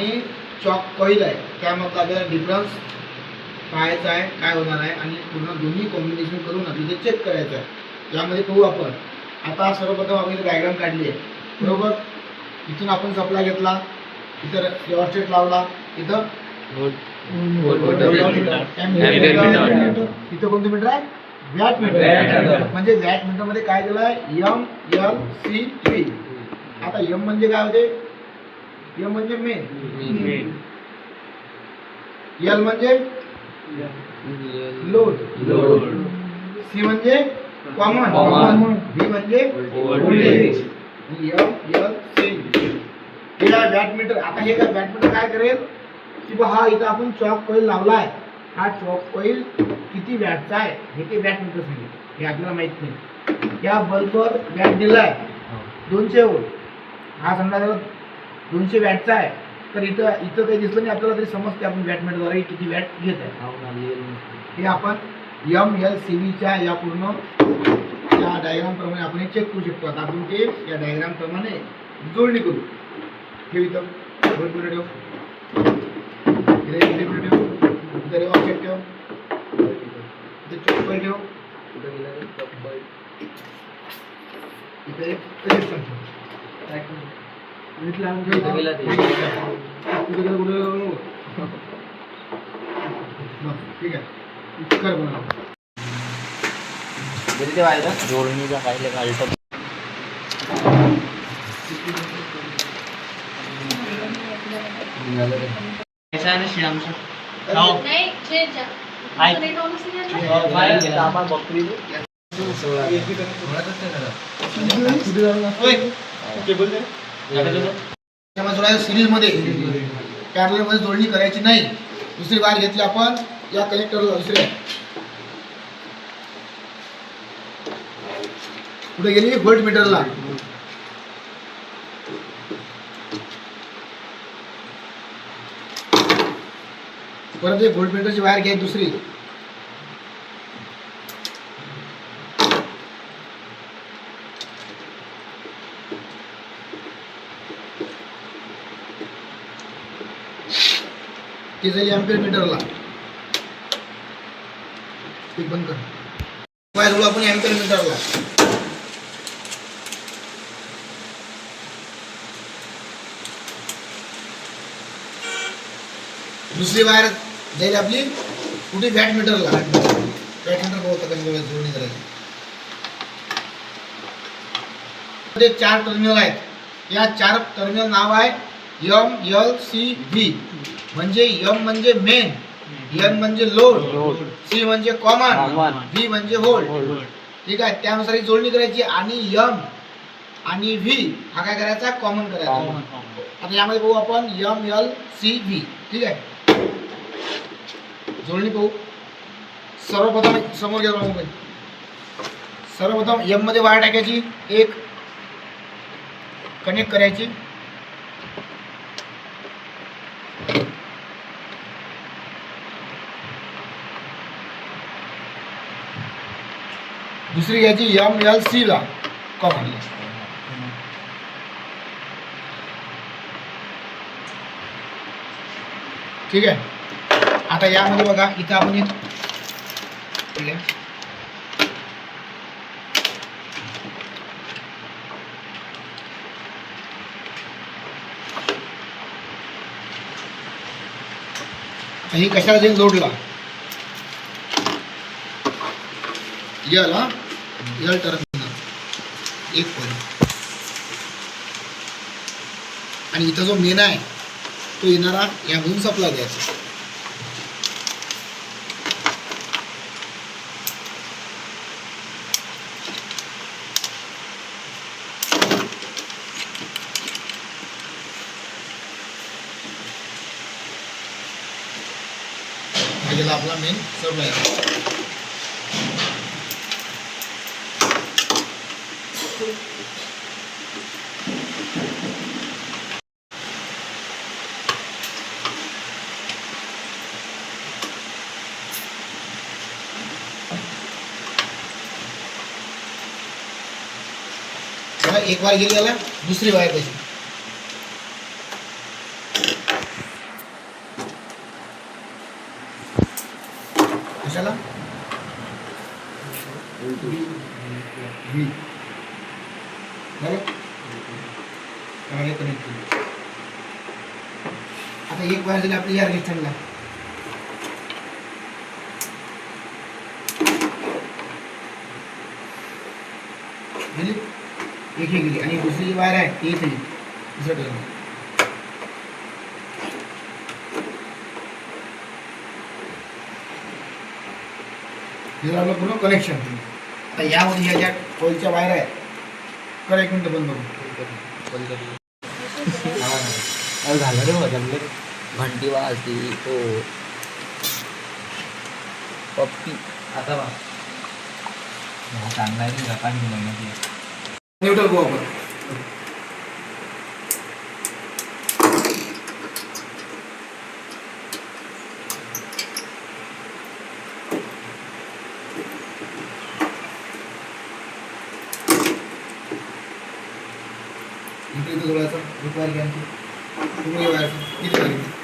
हे chalk coil आहे, त्यामधला आपल्याला डिफरन्स पाहायचा आहे, काय होणार आहे आणि पूर्ण दोन्ही कॉम्बिनेशन करून आपल्याला चेक करायचं आहे. यामध्ये पाहू आपण. आता सर्वप्रथम आपण डायग्राम काढली आहे, बरोबर. इथून आपण सप्लाय घेतला, इथं रिओस्टेट लावला, इथं इथं कोणतं मीटर आहे? Watt meter. म्हणजे वॅट मीटर मध्ये काय दिलं आहे? MLCV. आता एम म्हणजे काय होते? एम म्हणजे मेन, एल म्हणजे लोड, सी म्हणजे कॉमन, व्ही म्हणजे व्होल्टेज. हे वॅट मीटर. आता हे काय वॅट मीटर काय करेल की बा हा इथं आपण चॉक कॉईल लावलाय, हा चॉक कॉईल किती वॅटचा आहे हे ते वॅट मीटर सांगेल. हे आपल्याला माहित नाही. या बल्बवर वॅट दिलाय 200 व्होल्ट, हा समजा 200 वॅटचा आहे, तर इथं काही दिसलं नाही आपल्याला तरी समजते आपण वॅट मीटरद्वारे किती वॅट घेत आहे. हे आपण MLCVच्या या पूर्ण या डायग्राम प्रमाणे आपण चेक करू शकतो. आता आपण ते या डायग्राम प्रमाणे जोडणी करू. ठेव इथं ठेव, ठीक आहे. कर बनव जोडणीचा काही घालतो. सिरीज मध्ये पॅरलल मध्ये जोडणी करायची नाही. दुसरी वायर घेतली आपण या कनेक्टरला, दुसऱ्या कुठे गेली? व्होल्ट मीटरला. परत एक व्होल्ट मीटरची वायर घ्यायची दुसरी, ती झाली अँपियर मीटरला. ते बंद कर. वायर जोडू आपण अँपियर मीटरला. दुसरी वायर जाईल आपली कुठे? वॅट मीटरला. वॅट मीटर बहुत जोडणी करायची. ते 4 टर्मिनल आहेत. या 4 टर्मिनल नाव आहे MLCV. म्हणजे M म्हणजे मेन, N म्हणजे लोड, C म्हणजे कॉमन, V म्हणजे व्होल्ट. ठीक आहे. त्यानुसार ही जोडणी करायची. आणि M आणि V हा काय करायचा? कॉमन करायचा. आता यामध्ये पाहू आपण MLCV. ठीक आहे. जोडणी पाहू. सर्वप्रथम समोर घ्या मोबाईल. सर्वप्रथम M मध्ये वायर टाकायची, एक कनेक्ट करायची. दुसरी घ्यायची MLC ला, कॉमन. ठीक आहे. आता यामध्ये बघा इथं आपण ही कशाला जाऊन जोडला? यल टर्मिनल एक पॉईंट. आणि इथं जो मेन आहे तो येणारा यामधून सप्लाय द्यायचा. गेला आपला मेन सप्लाय. एक वायर गेली, दुसरी वायर कशी कशाला व्ही बरोबर कनेक्ट केली. आता एक वायर झाली आपली या रेजिस्टरला. गेली एक हे गेली आणि दुसरी जी वायर आहे ती इथे गेली दुसऱ्या टर्मिनल. हे आपलं पूर्ण कनेक्शन. आता यामध्ये ह्या ज्या कोलच्या वायर आहेत कर एक मिनिट बंद करू. झालं रे जमले घंटी वाजती तो पप्पी आता बा चांगला आहे जपान महिन्याची न्यूट्रल गो आपण. इथे जोडायचं एक वायर घ्या तुम्ही वायर किती वायर घ्या.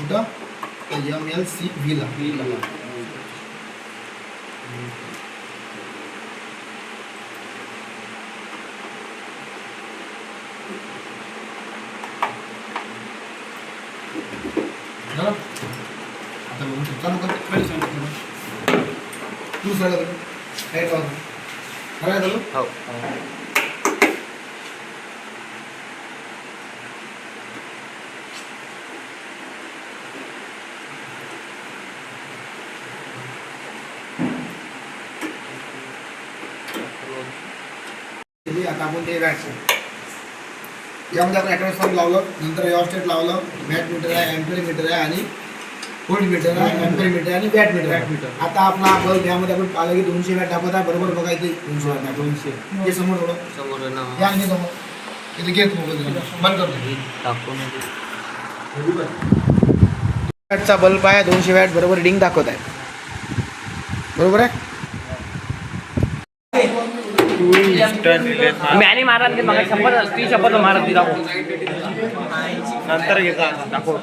कुठं MLC ला आता बघू चालू कर. खाली सांगितलं तू सगळं राईट वाजव खरं झालं. हो आता आपण ते वॅट यामध्ये आपण ॲटमॉस्फिअर लावलं नंतर रिओस्टेट लावलं. वॅट मीटर आहे एम्पियर मीटर आहे आणि व्होल्ट मीटर आहे एम्पियर मीटर आणि वॅट मीटर. आता आपला बल्ब यामध्ये आपण पाहिलं की 200 वॅट दाखवत आहे. बरोबर बघा इथे 200 वॅट दाखवत 200 हे समोर थोडं समोर ना या आणि समोर इथे घेत बंद करतो. टाकून वॅटचा बल्ब आहे 200 वॅट बरोबर रिडिंग दाखवत आहे. बरोबर आहे. मॅने महाराज मग शपथ ती शपथ महाराज ती दाखव नंतर घेता दाखव.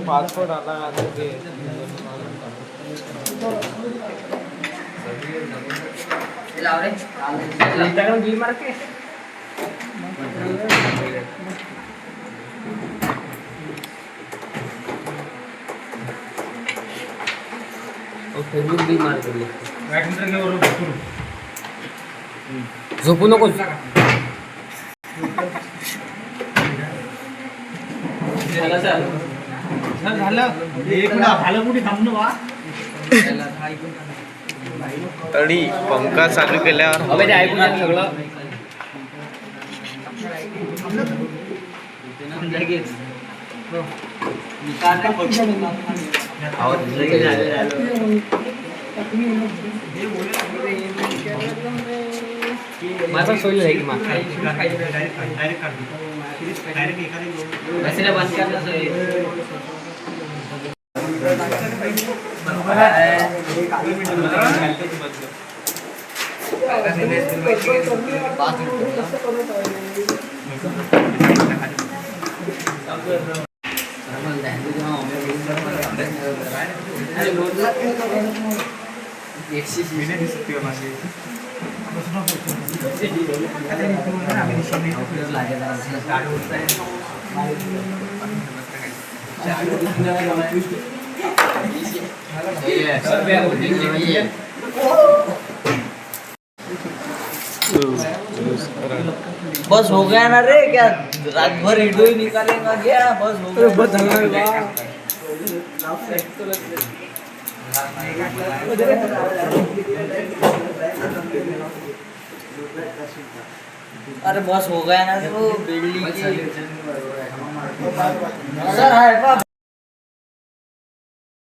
पासपोर्ट आला ते झोपू नको. तडी पंखा चालू केल्यावर ते ऐकून सगळं माझा सोयी आहे की बस हो गया ना रे. क्या रात भर वीडियो ही निकालेगा क्या? बस हो गया. बस अरे बस हो गया ना. तो बिल्डिंग की सर है